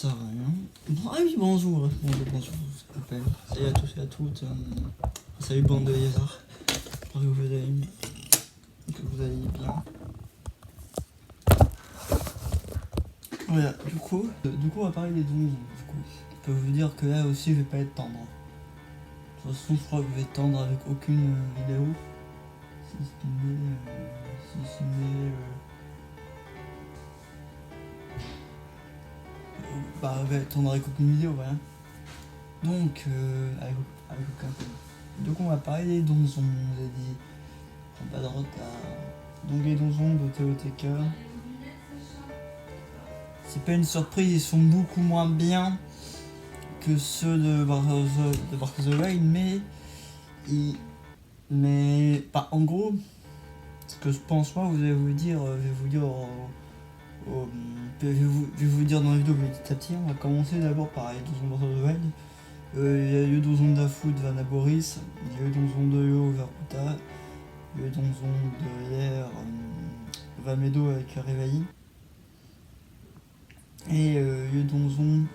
ça rien. Bon, ah oui, bonjour, bonjour, je m'appelle. Salut à tous et à toutes. Salut bande de lézards. J'espère que vous allez bien. Voilà, du coup, on va parler des donjons. Du coup, je peux vous dire que là aussi, je vais pas être tendre. De toute façon, je crois que je vais tendre avec aucune vidéo. Si ce n'est, bah, je vais tendre avec aucune vidéo, voilà. Donc, avec aucun thème. Donc, on va parler des donjons, on a dit. Prends pas de retard. Donc, les donjons de TOTK. C'est pas une surprise, ils sont beaucoup moins bien que ceux de Breath of the Wild, mais bah, en gros, ce que je pense moi, je vais vous dire dans la vidéo petit à petit. On va commencer d'abord par les donjons de Breath of the Wild. Il y a le donjon d'Afud Vanaboris, il y a le donjon de Yo Verkuta, le donjon de hier Vamedo avec Réveilli, et le donjon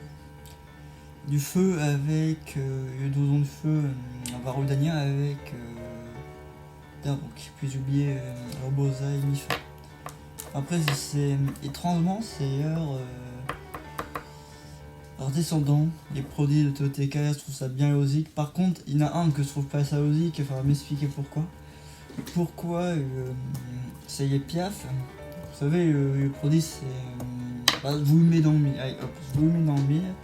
du feu avec le donjon du feu Varudania avec puis j'ai oublié Roboza et Mifa. Après c'est étrangement c'est leur descendant, les produits de TOTK, je trouve ça bien logique. Par contre, il y en a un que je trouve pas ça logique, il faudra m'expliquer pourquoi. Pourquoi ça y est Piaf. Vous savez, le produit c'est. Bah, je vous le mets dans le mille. Allez hop, je vous le mets dans le mille.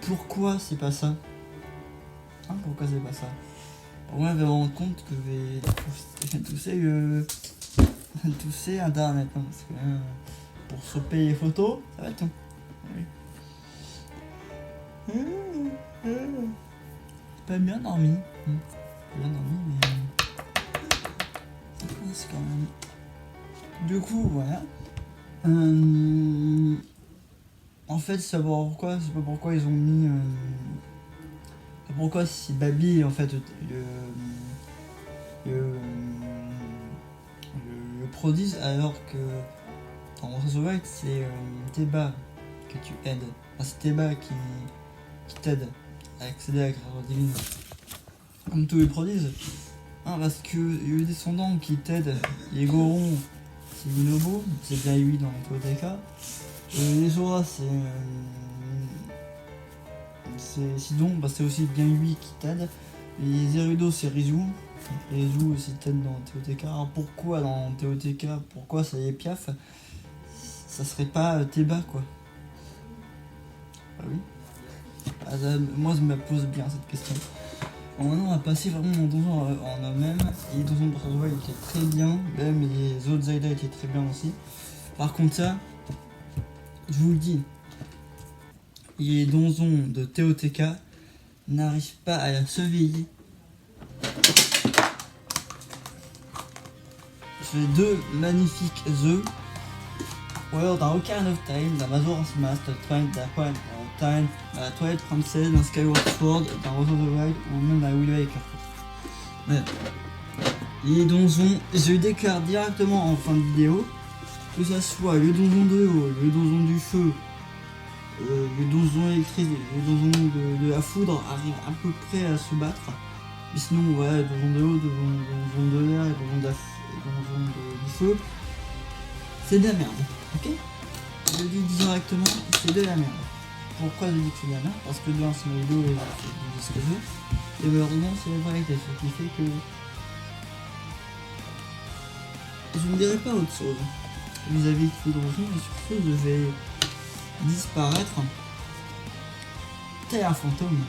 Pourquoi c'est pas ça? Pourquoi c'est pas ça? Pour moi, je vais me rendre compte que je vais tousser internet. Parce que pour choper les photos, ça va être tout. Pas bien dormi. Bien dormi, mais. Ça passe quand même. Du coup, voilà. En fait, savoir pourquoi, c'est pas pourquoi ils ont mis. Pourquoi si Babi en fait le produisent alors que dans Breath of the Wild c'est Teba que tu aides. Enfin, c'est Teba qui t'aide à accéder à la créature divine. Comme tous les produisent. Parce que le descendant qui t'aide, les Gorons, c'est Minobu, c'est bien lui dans TOTK. Les Zora c'est Sidon, c'est aussi bien lui qui t'aide. Les Zerudo c'est Rizu. Rizu aussi t'aide dans TOTK. Alors pourquoi dans TOTK, pourquoi ça y est Piaf? Ça serait pas Teba quoi? Bah oui. Moi je me pose bien cette question. Bon, maintenant on va passer vraiment au donjon en eux-mêmes. Et les donjons de Breath of the Wild étaient très bien, même les autres Zelda étaient très bien aussi. Par contre ça, je vous le dis, les donjons de TOTK n'arrivent pas à surveiller. Je fais deux magnifiques œufs. Ou alors dans Ocarina of Time, dans Majora's Mask, Time, la Twilight Princess, dans Skyward Sword, dans Breath of the Wild ou même dans Wind Waker. Ouais. Les donjons, je les déclare directement en fin de vidéo, que ça soit le donjon de l'eau, le donjon du feu, le donjon électrique, le donjon de la foudre arrivent à peu près à se battre. Mais sinon, voilà, le donjon de l'eau, le donjon de l'air, le donjon du feu, c'est de la merde, ok? Je le dis directement, c'est de la merde. Pourquoi je dis que c'est de la merde? Parce que dans ce vidéo, je dis ce que je veux. Et malheureusement, c'est la vérité, ce qui fait que je ne dirai pas autre chose vis-à-vis de ces donjons, et sur ce, je vais disparaître tel un fantôme.